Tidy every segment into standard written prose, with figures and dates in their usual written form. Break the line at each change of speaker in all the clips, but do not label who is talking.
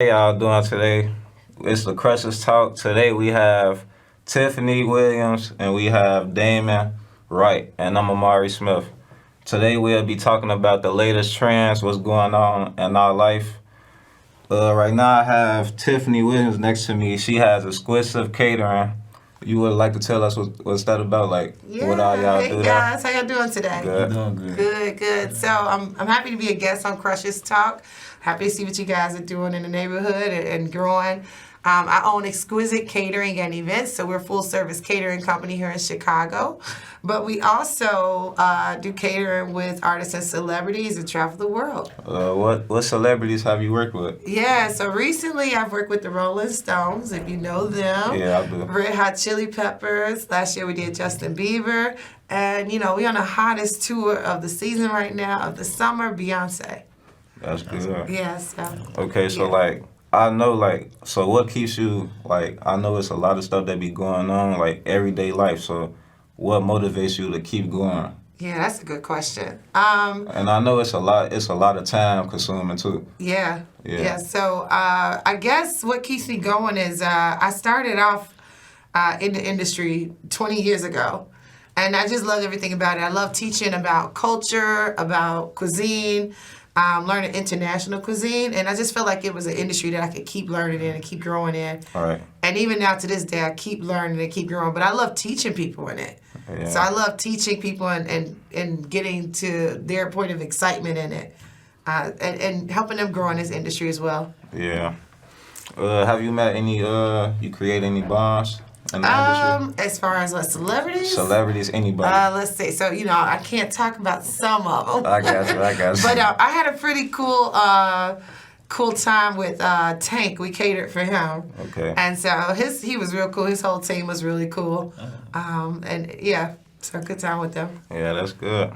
How y'all doing today? It's the Crushers Talk. Today we have Tiffany Williams and we have Daeman Wright, and I'm Amari Smith. Today we'll be talking about the latest trends, what's going on in our life. Right now I have Tiffany Williams next to me. She has Exquisite Catering. You would like to tell us what's that about? Like, what all y'all
Hey
do there?
guys, how y'all doing today?
Good.
Doing good.
Good. So I'm happy to be a guest on Crushers Talk. Happy to see what you guys are doing in the neighborhood and growing. I own Exquisite Catering and Events, so we're a full service catering company here in Chicago. But we also do catering with artists and celebrities and travel the world.
What celebrities have you worked with?
Yeah, so recently I've worked with the Rolling Stones, if you know them.
Yeah, I do.
Red Hot Chili Peppers. Last year we did Justin Bieber. And, you know, we're on the hottest tour of the season right now, of the summer, Beyoncé.
That's good.
Yeah, so.
Okay, so
Yeah.
like I know so what keeps you like I know it's a lot of stuff that be going on like everyday life. So what motivates you to keep going?
Yeah, that's a good question.
And I know it's a lot of time consuming too.
Yeah.
Yeah.
So I guess what keeps me going is I started off in the industry 20 years ago. And I just loved everything about it. I love teaching about culture, about cuisine, learning international cuisine. And I just felt like it was an industry that I could keep learning in and keep growing in.
All right.
And even now to this day, I keep learning and keep growing. But I love teaching people in it.
Yeah.
So I love teaching people and getting to their point of excitement in it. And helping them grow in this industry as well.
Yeah. Have you met any you create any bonds in the industry?
As far as what, celebrities?
Celebrities, anybody.
Let's see. So, you know, I can't talk about some of them.
I got you.
But I had a pretty cool time with Tank. We catered for him.
Okay.
And so he was real cool. His whole team was really cool. And yeah, so good time with them.
Yeah, that's good.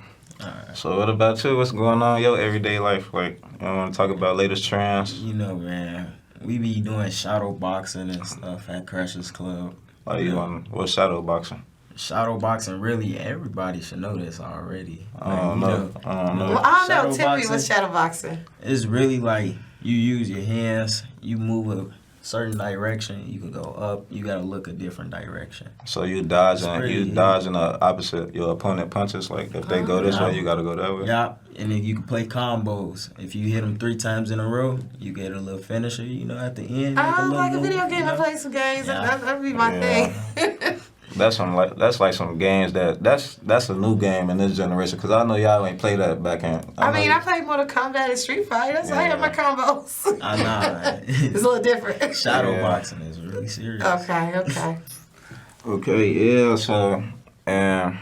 So what about you? What's going on in your everyday life? Like, you want to talk about latest trends?
You know, man, we be doing shadow boxing and stuff at Crushers Club.
Are you on what shadow boxing?
Shadow boxing, really, everybody should know this already.
I don't know.
Well, I don't know.
Shadow
Tell me what's
boxing.
shadow boxing.
It's really like you use your hands, you move a certain direction, you can go up, you gotta look a different direction.
So you
It's pretty-
dodging the opposite your opponent punches. Like if they go this way, you gotta go that way.
Yeah, and then you can play combos. If you hit them 3 times in a row, you get a little finisher, you know, at the end. make
I
little
like a
move,
video game.
you
I
know?
play some games.
Yeah.
That'd be my
Yeah.
thing.
That's like some games that's a new game in this generation. Cause I know y'all ain't play that back in.
I
know
mean,
you-
I played Mortal Kombat and Street Fighter. That's how I have my combos.
Nah.
It's a little different.
Shadow
Yeah.
boxing is really serious.
Okay.
Okay, yeah. So and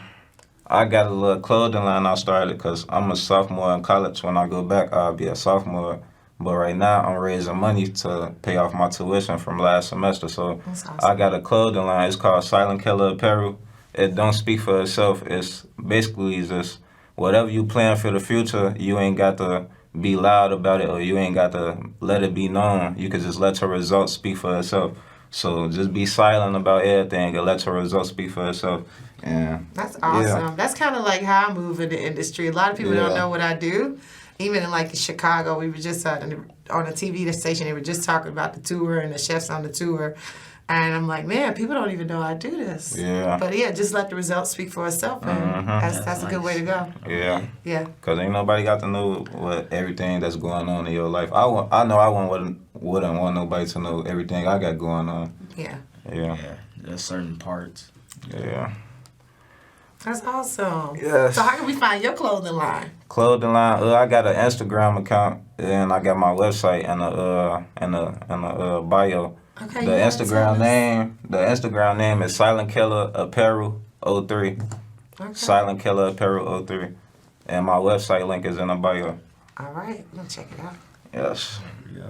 I got a little clothing line I started because I'm a sophomore in college. When I go back, I'll be a sophomore. But right now, I'm raising money to pay off my tuition from last semester. So
That's awesome.
I got a clothing line. It's called Silent Killer Apparel. It don't speak for itself. It's basically just whatever you plan for the future, you ain't got to be loud about it or you ain't got to let it be known. You can just let your results speak for itself. So just be silent about everything and let your results speak for itself. And
That's awesome.
Yeah.
That's kind of like how I move in the industry. A lot of people don't
Yeah.
know what I do. Even in like Chicago, we were just on a TV station. They were just talking about the tour and the chefs on the tour. And I'm like, man, people don't even know I do this.
Yeah.
But yeah, just let the results speak for itself. And that's a good way to go.
yeah.
Yeah.
Cause ain't nobody got to know what everything that's going on in your life. I know I wouldn't want nobody to know everything I got going on.
Yeah.
Yeah,
Yeah, there's certain parts.
yeah.
That's awesome.
Yes.
So how can we find your clothing line?
Clothing line. I got an Instagram account and I got my website and a bio.
Okay.
The
you gotta
Instagram
tell us.
name is Silent Killer Apparel 03.
Okay.
Silent Killer Apparel 03. And my website link is in the bio.
All right. I'm gonna check it out.
Yes.
Yeah.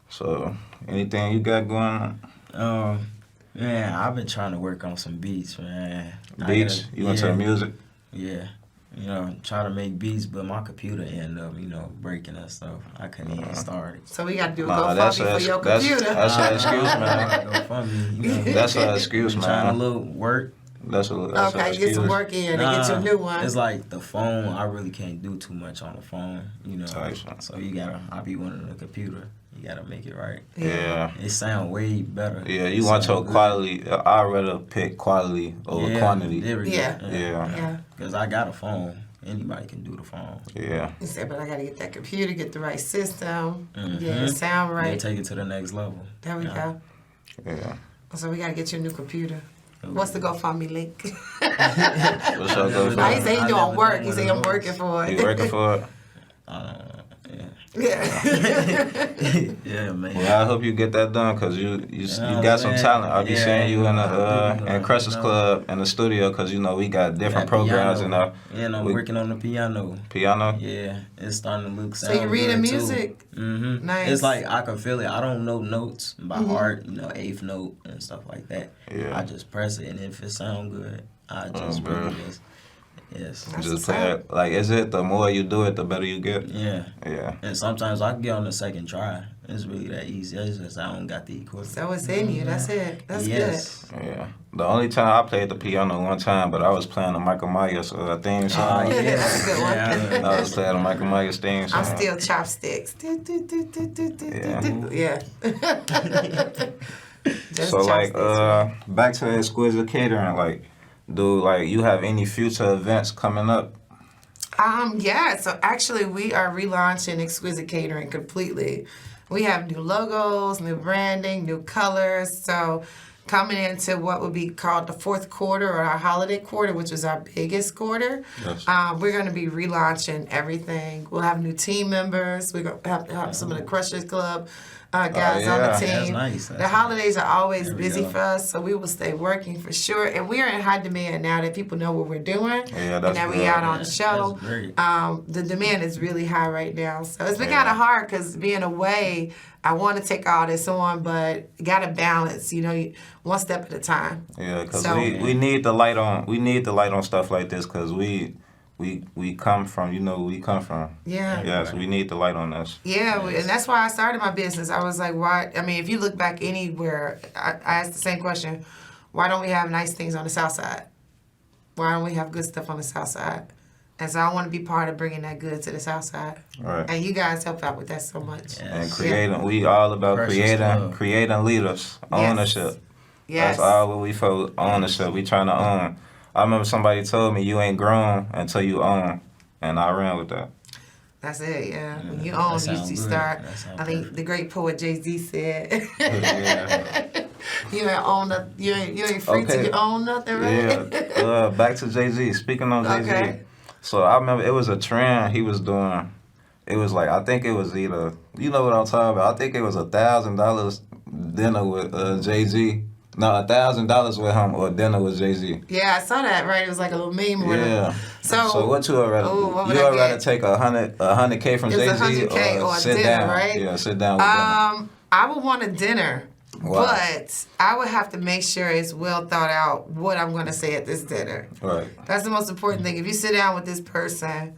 So anything you got going on?
Man, I've been trying to work on some beats, man.
Beats? You into the music?
Yeah. You know, try to make beats, but my computer ended up, breaking and stuff. I couldn't even start it.
So we gotta do a
Nah, that's
GoFundMe for your
that's
computer.
that's an excuse, man.
Go fund me,
That's an excuse,
Trying
man.
to look work.
That's an
Okay, get
excuse.
some work in and get you a new one.
It's like the phone. I really can't do too much on the phone,
Type shit.
So I be wanting a computer. You gotta make it right.
Yeah.
It sound way better.
Yeah,
It
you want your
sound good.
quality. I'd rather pick quality over quantity.
there we go.
Yeah. Yeah.
Because I got a phone. Anybody can do the phone.
Yeah.
He said, but I gotta get that computer, get the right system,
Mhm.
get the sound
Then
right.
take it to the next level.
There we go.
Yeah.
So we gotta get you a new computer. What's the GoFundMe link?
What's your go
I
for?
say he
I
doing
never
work.
done
He
one
say
of
I'm
those.
working for
You
it.
working for it?
Yeah.
Yeah.
Yeah, man.
Well, I hope you get that done because you got some
man.
talent. I'll be
Yeah,
seeing you in
I do,
the in Crushers Club in the studio because we got different programs and
Yeah, and I'm working on the piano.
piano.
Yeah, it's starting to look.
So you reading music?
Mm-hmm.
Nice.
It's like I can feel it. I don't know notes by heart, eighth note and stuff like that.
Yeah.
I just press it, and if it sound good, I just
bro.
really just yes.
That's
Just
what's
play
up.
it. Like, is it the more you do it, the better you get?
Yeah,
Yeah.
and sometimes I can get on the second try. It's really that easy. It's just I don't got the equipment.
So it's in you. That's it. That's
yes.
Yeah. The only time I played the piano one time, but I was playing the Michael Myers theme song.
yeah. That's a good one.
Yeah,
I was playing the Michael Myers theme song.
I'm still chopsticks. Yeah. Just
So like
chopsticks.
back to Exquisite Catering, like you have any future events coming up?
Yeah, so actually we are relaunching Exquisite Catering completely. We have new logos, new branding, new colors. So coming into what would be called the fourth quarter or our holiday quarter, which is our biggest quarter,
Yes.
we're going to be relaunching everything. We'll have new team members. We're going to have some of the Crushers Club guys on the
yeah.
team.
That's nice.
The holidays are always
There we
busy
go.
for us, so we will stay working for sure. And we are in high demand now that people know what we're doing.
Yeah,
and
that's
that we
good.
out on the show.
That's great.
The demand is really high right now. So it's been
Yeah.
kind of hard because being away, I want to take all this on, but got to balance, one step at a time.
Yeah, because
So-
we need the light on. We need the light on stuff like this because we come from we come from.
Yeah.
Yes, we need the light on this.
Yeah, and that's why I started my business. I was like, why? I mean, if you look back anywhere, I asked the same question. Why don't we have nice things on the south side? Why don't we have good stuff on the south side? And so I want to be part of bringing that good to the south side.
Right.
And you guys help out with that so much.
Yeah.
And creating, we all about
Precious love.
creating leaders, ownership.
Yes.
That's all what we for, ownership. We trying to own. I remember somebody told me you ain't grown until you own, and I ran with that.
That's it, yeah. When you
that
own, you
sound
should
good.
start.
That sound
I think
perfect.
the great poet Jay-Z said,
Yeah.
you ain't own nothing. You ain't free till
Okay.
you own nothing, right?
Yeah. Back to Jay-Z. Speaking on Jay-Z.
Okay.
So I remember it was a trend he was doing. It was like, I think it was either, you know what I'm talking about. I think it was $1,000 dinner with Jay-Z. No, $1,000 with him or dinner with Jay-Z.
Yeah, I saw that, right? It was like a little meme with
Yeah.
him. So
what you would rather
Ooh,
do?
what would
You
I
would rather
get?
take $100K from
It's
Jay-Z
$100K or
sit
dinner,
down?
right?
Yeah, sit down with dinner.
I would want a dinner.
Wow.
But I would have to make sure it's well thought out what I'm going to say at this dinner.
Right.
That's the most important thing. If you sit down with this person,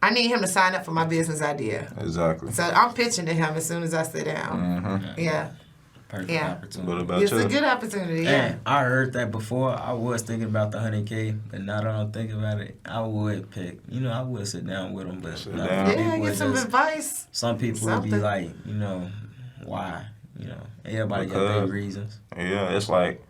I need him to sign up for my business idea.
Exactly.
So I'm pitching to him as soon as I sit down.
Mm-hmm.
Yeah.
Perfect
Yeah.
What
opportunity.
about
It's
you?
a good opportunity, yeah.
And I heard that before. I was thinking about the 100K, but now that I'm thinking about it, I would pick. I would sit down with them, but
Sit
not
down.
some
Yeah,
people
get
are
some
just-
advice.
Some people would be
Something.
like, why? Everybody got their
Because-
reasons.
Yeah, it's like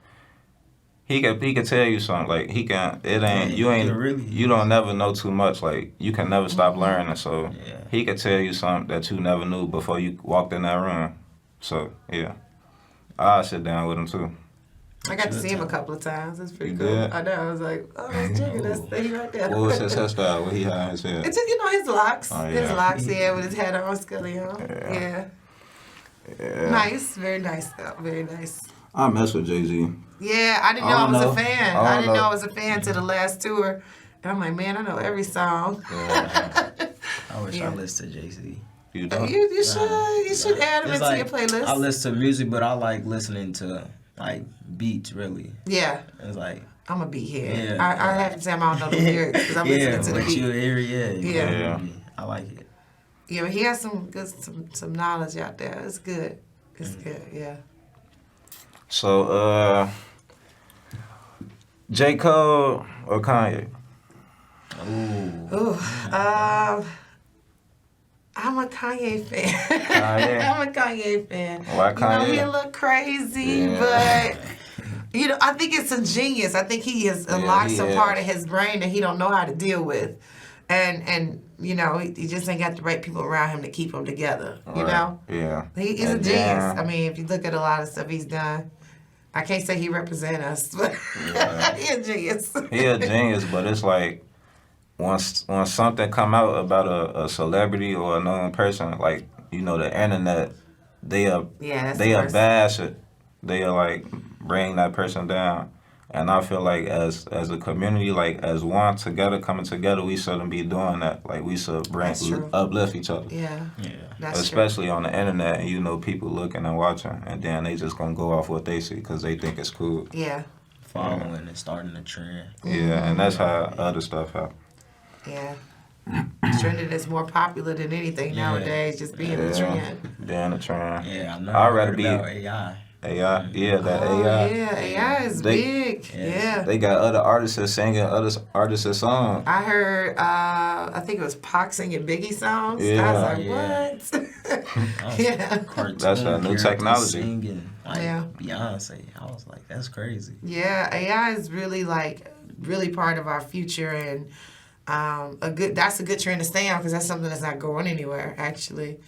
he could tell you something. Like he can. It ain't. You
Yeah,
ain't.
really.
You don't never know too much. Like you can never stop learning. So
Yeah.
he could tell you something that you never knew before you walked in that room. So yeah, I'll sit down with him too.
I got to
Good
see him a
time.
couple of times. It's pretty
You
cool.
did?
I know. I was like, oh, that's Jigga. That's he right there.
What was his hairstyle? What he had in his head?
It's just, his locks.
Oh,
His
yeah.
locks, yeah, with his hat on, scully on. Yeah.
Yeah.
Nice. Very nice, though. Very nice.
I mess with Jay-Z.
Yeah, I didn't
I
know I
don't
was
know.
a fan.
I
I
don't
didn't know
know.
I was a fan to the last tour. And I'm like, man, I know every song.
I wish
Yeah.
I listened to Jay-Z.
You don't?
You should add him
It's
into your playlist.
I listen to music, but I like listening to beats. Really,
Yeah,
it's like
I'm going to be here.
Yeah.
I have to say I don't know the lyrics because I'm listening to the
but
beat.
you hear it,
Yeah.
Yeah.
I like it.
Yeah, but he has some knowledge out there. It's good. It's good, yeah.
So J. Cole or Kanye?
Ooh.
Ooh, I'm a Kanye fan.
Kanye?
I'm a Kanye fan.
Why Kanye?
He look crazy,
Yeah.
but I think it's a genius. I think he has unlocked some part of his brain that he don't know how to deal with, and he just ain't got the right people around him to keep him together. You know,
Yeah.
he's a genius. I mean, if you look at a lot of stuff he's done, I can't say he represent us, but he a genius.
He a genius, but it's like once something come out about a celebrity or a known person, like the internet, they bash it. They like bring that person down. And I feel like as a community, like as one together, coming together, we shouldn't be doing that. Like we should uplift each other.
Yeah. That's
especially on the internet, and people looking and watching, and then they just gonna go off what they see because they think it's cool.
Yeah.
Following and starting a trend.
Yeah, and that's how other stuff happens.
Yeah. Trending is more popular than anything nowadays, just being a trend.
Being a trend.
Yeah, I know.
I'd rather be
about AI.
AI, that
Oh,
AI.
yeah, AI is big. Yeah.
They got other artists singing other artists' songs.
I heard, I think it was Pac singing Biggie songs.
Yeah.
I was like, what? Yeah.
That's that new technology.
Singing like
Yeah.
Beyonce. I was like, that's crazy.
Yeah, AI is really part of our future, and that's a good trend to stay on because that's something that's not going anywhere, actually.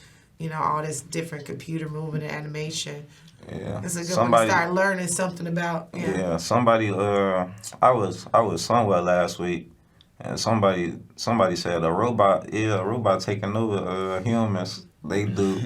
All this different computer movement and animation.
Yeah,
it's a good one to start learning something about.
Yeah, somebody. I was somewhere last week, and somebody said a robot taking over humans. They do.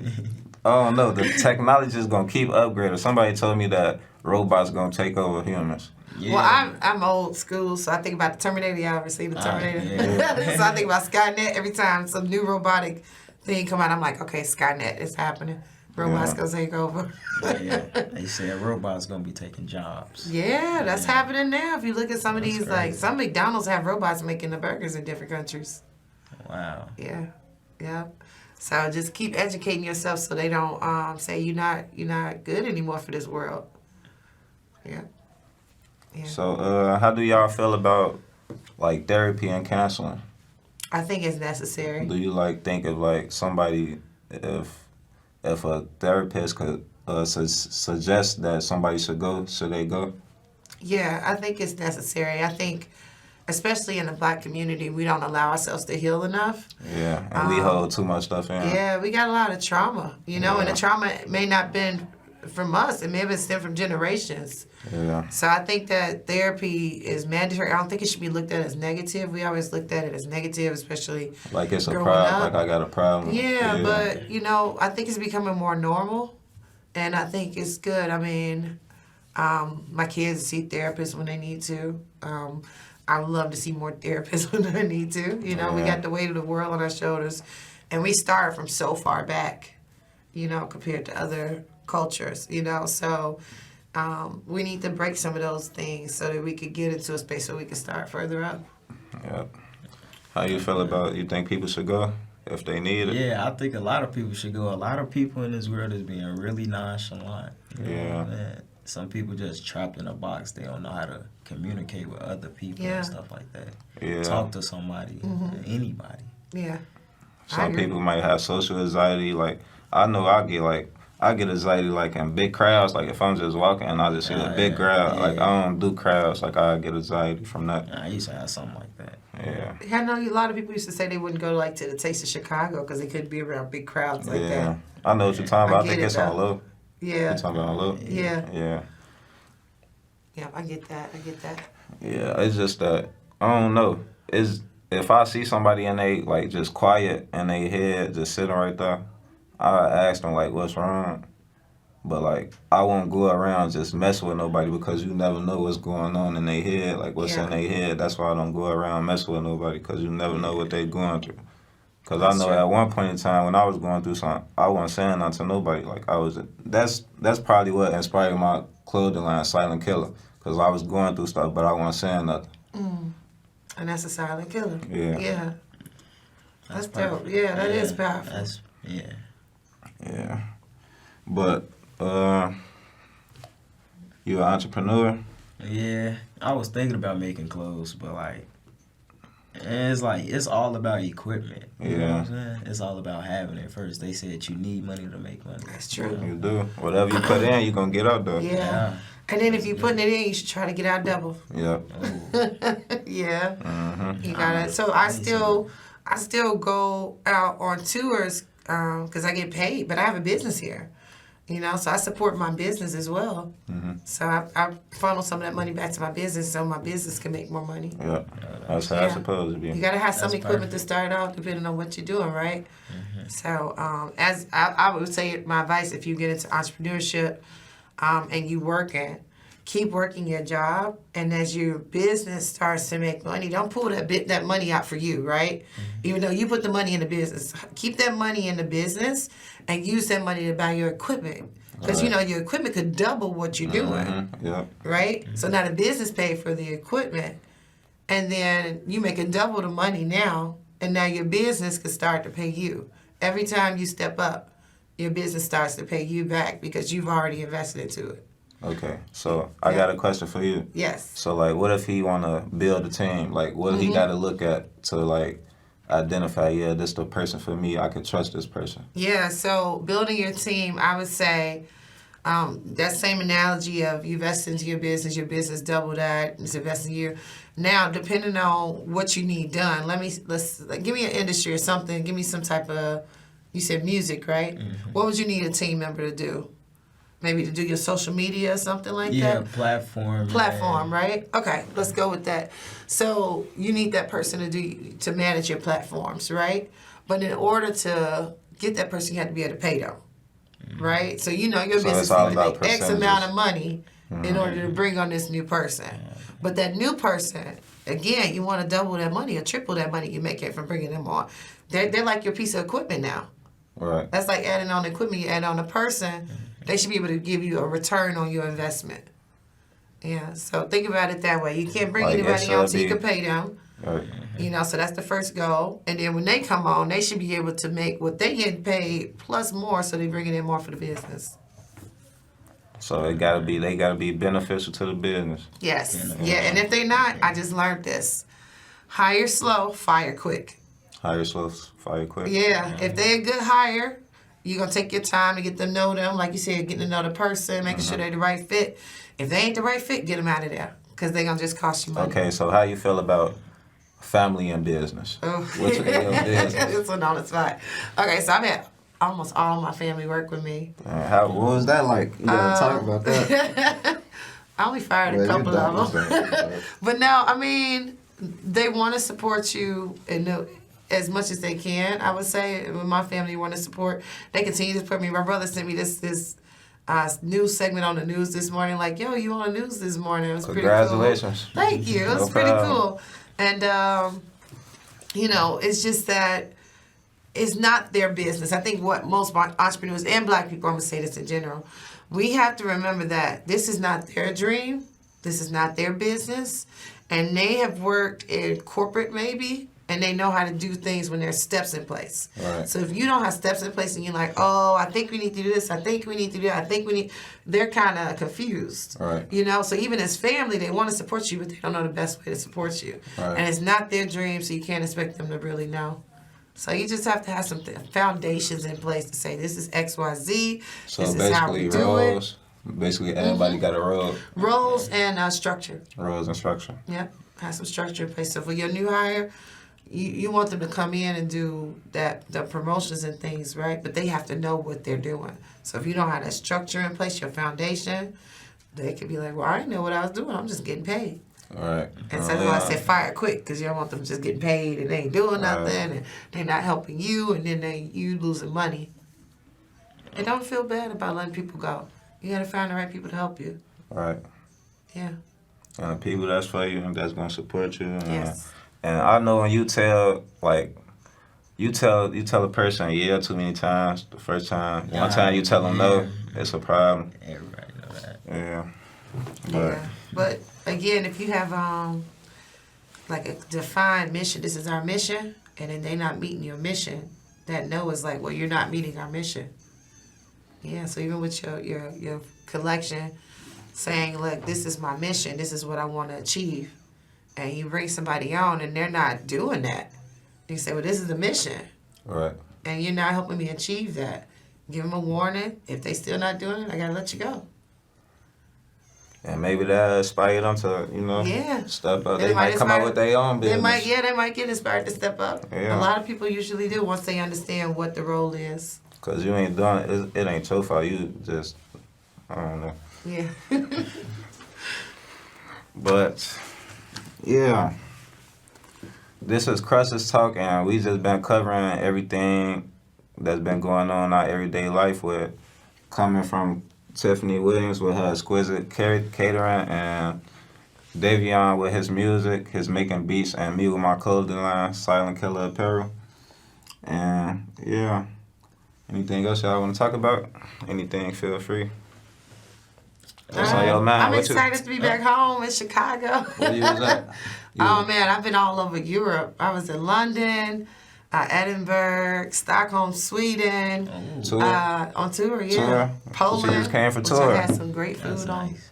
I don't know. The technology is gonna keep upgrading. Somebody told me that robots gonna take over humans.
Yeah. Well, I'm old school, so I think about the Terminator. Y'all ever seen the Terminator? So I think about Skynet every time some new robotic thing come out. I'm like, okay, Skynet is happening. Robots gonna take over.
Yeah, they said robots gonna be taking jobs.
Yeah, that's happening now. If you look at some of these, crazy. Like some McDonald's have robots making the burgers in different countries.
Wow.
Yeah. So just keep educating yourself so they don't say you're not good anymore for this world. Yeah.
So how do y'all feel about like therapy and counseling?
I think it's necessary.
Do you think of somebody if a therapist could suggest that somebody should they go?
Yeah, I think it's necessary. I think, especially in the Black community, we don't allow ourselves to heal enough.
Yeah, and we hold too much stuff in.
Yeah, we got a lot of trauma, and the trauma may not been from us. It may have been stemmed from generations.
Yeah.
So I think that therapy is mandatory. I don't think it should be looked at as negative. We always looked at it as negative, especially
like it's a problem. Like I got a problem.
Yeah, but I think it's becoming more normal, and I think it's good. I mean, my kids see therapists when they need to. I would love to see more therapists when they need to. We got the weight of the world on our shoulders, and we start from so far back, compared to other cultures. So. We need to break some of those things so that we could get into a space where we can start further up.
Yeah. How you feel about? You think people should go if they need it?
Yeah, I think a lot of people should go. A lot of people in this world is being really nonchalant. Man. Some people just trapped in a box. They don't know how to communicate with other people and stuff like that.
Yeah.
Talk to somebody, anybody.
Yeah.
Some people might have social anxiety. Like I know I get anxiety in big crowds. Like if I'm just walking and I just see a big crowd, I don't do crowds. Like I get anxiety from that.
I used to have something like that.
Yeah.
I know a lot of people used to say they wouldn't go to the Taste of Chicago because they couldn't be around big crowds like that.
I know what you're talking about. I think it's on low.
Yeah.
You're talking about on low.
Yeah.
Yeah.
Yeah, I get that.
Yeah, it's just that I don't know. If I see somebody and they just quiet in their head, just sitting right there, I ask them what's wrong, but I won't go around just messing with nobody because you never know what's going on in their head, what's in their head. That's why I don't go around messing with nobody because you never know what they're going through. Because I know at one point in time when I was going through something, I wasn't saying nothing to nobody. That's probably what inspired my clothing line, Silent Killer, because I was going through stuff, but I wasn't saying nothing.
And that's a silent killer.
Yeah.
That's dope. Yeah, that is powerful.
Yeah. But, you an entrepreneur?
Yeah. I was thinking about making clothes, but And it's like, it's all about equipment. You know what
Yeah.
I'm saying? It's all about having it first. They said you need money to make money.
That's true.
You do. Whatever you put in, you're going to get out there.
Yeah. And then if you're putting it in, you should try to get out double.
Yep.
Oh.
Yeah.
Mm-hmm.
You got it. So I still go out on tours because I get paid, but I have a business here. You know, so I support my business as well.
Mm-hmm.
So I funnel some of that money back to my business so my business can make more money.
Yep. That's how it's supposed to be.
You got to have some
That's
equipment
perfect.
to start off depending on what you're doing, right? So as I would say, my advice, if you get into entrepreneurship and you working, keep working your job. And as your business starts to make money, don't pull that money out for you, right? Even though you put the money in the business, keep that money in the business and use that money to buy your equipment. Because, you know, your equipment could double what you're doing,
Mm-hmm. Yep.
right? So now the business paid for the equipment. And then you making double the money now. And now your business could start to pay you. Every time you step up, your business starts to pay you back because you've already invested into it.
Okay. So I got a question for you.
Yes.
So, like, what if he want to build a team? Like, what he got to look at to, like, identify, yeah, this the person for me. I can trust this person.
Yeah, so building your team, I would say that same analogy of you invest into your business double that, it's investing in you. Now, depending on what you need done, give me an industry or something. Give me some type of, you said music, right? What would you need a team member to do? Maybe to do your social media or something like that?
Yeah, platform.
Right? Okay, let's go with that. So you need that person to manage your platforms, right? But in order to get that person, you have to be able to pay them, right? So you know your
So
business
it's all
needs to
about
make X
percentages.
amount of money in order to bring on this new person. But that new person, again, you want to double that money or triple that money you make it from bringing them on. They're like your piece of equipment now.
Right.
That's like adding on equipment. You add on a person, they should be able to give you a return on your investment. Yeah, so think about it that way. You can't bring
Like,
anybody
it
on
should
so you
be-
can pay them.
Right.
You know, so that's the first goal. And then when they come on, they should be able to make what they get paid plus more, so they bringing in more for the business.
So they gotta be beneficial to the business.
Yes. Yeah, and if they not, I just learned this. Hire slow, fire quick.
Hire slow, fire quick.
Yeah, if they're a good hire, you're going to take your time to get to know them. Like you said, getting to know the person, making sure they're the right fit. If they ain't the right fit, get them out of there because they're going to just cost you money.
Okay, so how you feel about family and business?
Oh.
What's in your business?
This one on the spot. Okay, so I've had almost all my family work with me.
What was that like?
You gotta talk about that.
I only fired a couple of them. But no, I mean, they want to support you as much as they can. I would say with my family want to support. They continue to support me. My brother sent me this news segment on the news this morning. Like, yo, you on the news this morning? It was pretty cool.
Congratulations.
Thank you. It was
No
pretty
problem.
cool. And you know, it's just that it's not their business. I think what most entrepreneurs and black people, I'm gonna say this in general, we have to remember that this is not their dream. This is not their business. And they have worked in corporate maybe, and they know how to do things when there's steps in place.
Right.
So if you don't have steps in place and you're like, oh, I think we need to do this, I think we need to do that, they're kind of confused.
Right.
You know, so even as family, they want to support you, but they don't know the best way to support you.
Right.
And it's not their dream, so you can't expect them to really know. So you just have to have some foundations in place to say, this is X, Y, Z,
So
this is how we do it.
roles. Basically, everybody got a role.
Roles and structure.
Roles and structure.
Yep, have some structure in place. So for your new hire, you want them to come in and do the promotions and things, right? But they have to know what they're doing. So if you don't have that structure in place, your foundation, they could be like, well, I didn't know what I was doing. I'm just getting paid.
All right.
And so that's why I said fire quick, because you don't want them just getting paid and they ain't doing nothing and they're not helping you, and then you losing money. And don't feel bad about letting people go. You got to find the right people to help you.
All right.
Yeah.
And the people that's for you, that's gonna support you.
Yes.
And I know when you tell a person yeah too many times the first time. One time you tell them no, it's a problem.
Everybody know that.
Yeah.
Yeah. But again, if you have like a defined mission, this is our mission, and then they're not meeting your mission, that no is like, well, you're not meeting our mission. Yeah, so even with your collection saying, look, this is my mission, this is what I want to achieve, and you bring somebody on and they're not doing that, you say, well, this is the mission.
Right.
And you're not helping me achieve that. Give them a warning. If they still not doing it, I got to let you go.
And maybe that inspire them to, step up. They might come up with their own business.
They might get inspired to step up.
Yeah.
A lot of people usually do once they understand what the role is.
Because you ain't doing it. It ain't your fault. You just, I don't know.
Yeah.
But, yeah. This is Crush's Talk, and we just been covering everything that's been going on in our everyday life with coming from Tiffany Williams with her Exquisite Catering, and Daeman with his music, his making beats, and me with my clothing line, Silent Killer Apparel. And, yeah. Anything else y'all want to talk about? Anything, feel free. What's on your mind?
I'm excited to be back home in Chicago.
Where you was at?
Oh, man, I've been all over Europe. I was in London, Edinburgh, Stockholm, Sweden.
Tour?
On tour, yeah.
Tour?
Poland.
She just came for
which
tour.
I had some great food
That's nice.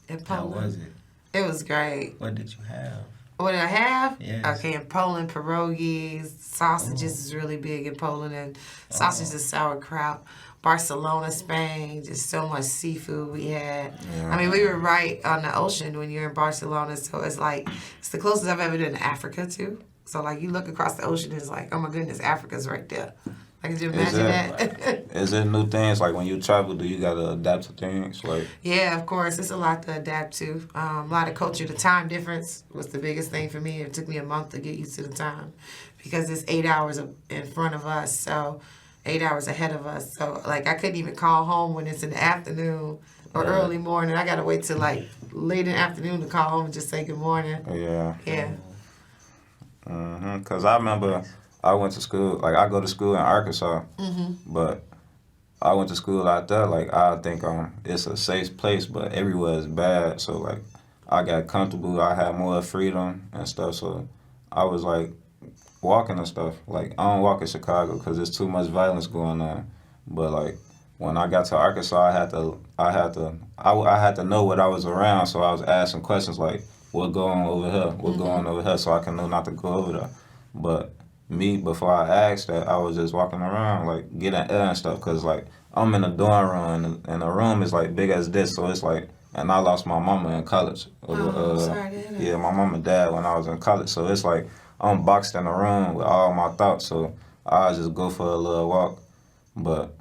in
How
Poland.
was it?
It was great.
What did you have?
What did I have?
Yes.
Okay, in Poland, pierogies, sausages is really big in Poland, and sausages and sauerkraut. Barcelona, Spain, just so much seafood we had.
Yeah.
I mean, we were right on the ocean when you're in Barcelona, so it's like, it's the closest I've ever been to Africa, too. So, like, you look across the ocean, it's like, oh my goodness, Africa's right there. Like, could you imagine that?
Is there new things, like when you travel, do you got to adapt to things? Like,
Yeah, of course. It's a lot to adapt to. A lot of culture. The time difference was the biggest thing for me. It took me a month to get used to the time because it's 8 hours in front of us, so 8 hours ahead of us. So, like, I couldn't even call home when it's in the afternoon or early morning. I got to wait till, like, late in the afternoon to call home and just say good morning.
yeah.
Yeah.
Because I remember I went to school, like, I go to school in Arkansas, but I went to school out there, like, I think it's a safe place, but everywhere is bad. So, like, I got comfortable. I had more freedom and stuff. So, I was, like, walking and stuff. Like, I don't walk in Chicago because there's too much violence going on. But, like, when I got to Arkansas, I had to know what I was around. So, I was asking questions like, what going over here? What going over here? So, I can know not to go over there. But me, before I asked that, I was just walking around, like, getting air and stuff, because, like, I'm in a dorm room, and the room is, like, big as this, so it's, like, and I lost my mama in college.
Sorry to hear that.
Yeah, my mom and dad when I was in college, so it's, like, I'm boxed in a room with all my thoughts, so I just go for a little walk, but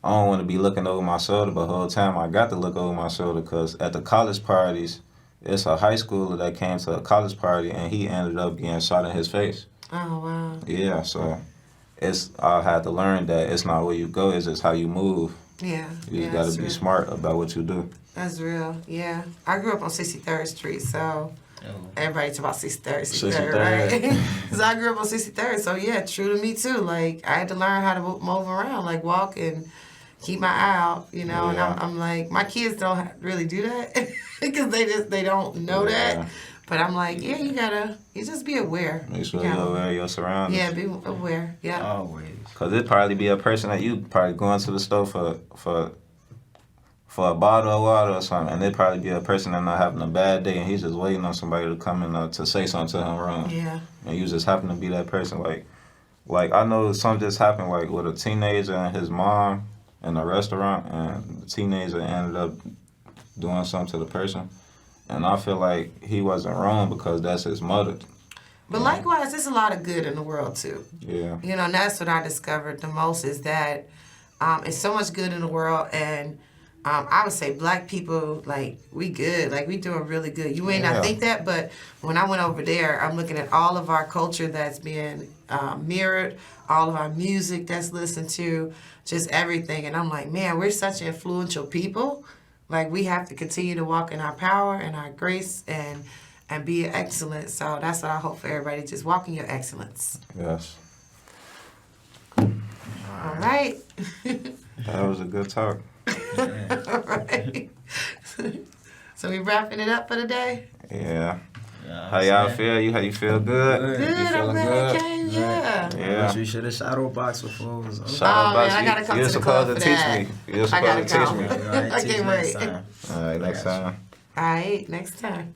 I don't want to be looking over my shoulder, but the whole time I got to look over my shoulder, because at the college parties, it's a high schooler that came to a college party, and he ended up getting shot in his face.
Oh, wow.
Yeah, so I had to learn that it's not where you go, it's just how you move.
Yeah.
You just got to be smart about what you do.
That's real, yeah. I grew up on 63rd Street, so everybody talk about 63rd, 63rd, right? Because I grew up on 63rd, so yeah, true to me too. Like, I had to learn how to move around, like walk and keep my eye out, and I'm like, my kids don't really do that because they don't know that. But I'm like, yeah, you just be aware.
Make sure you're aware of your surroundings.
Yeah, be aware, yeah.
Always.
Because it'd probably be a person that you probably going to the store for a bottle of water or something, and it'd probably be a person that not having a bad day, and he's just waiting on somebody to come in to say something to him wrong.
Yeah.
And you just happen to be that person. Like I know something just happened, like, with a teenager and his mom in a restaurant, and the teenager ended up doing something to the person. And I feel like he wasn't wrong because that's his mother.
But likewise, there's a lot of good in the world, too.
Yeah.
And that's what I discovered the most is that it's so much good in the world. And I would say black people, like, we good. Like, we doing really good. You may not think that, but when I went over there, I'm looking at all of our culture that's being mirrored, all of our music that's listened to, just everything. And I'm like, man, we're such influential people. Like, we have to continue to walk in our power and our grace and be excellent. So that's what I hope for everybody. Just walk in your excellence.
Yes.
All right.
That was a good talk.
All right. So we wrapping it up for the day?
Yeah. How y'all feel? How you feel good?
Good.
You
I'm
feeling
glad I
good?
came. Yeah.
Yeah.
You should have shadow boxed before it was over.
Shout out
Man, I gotta come
You're
to the club
supposed
for
to
that.
teach me. You're
I gotta
supposed to teach
come.
me.
All right,
I
teach
can't
next
wait.
time.
All right, next time.
All right, next time.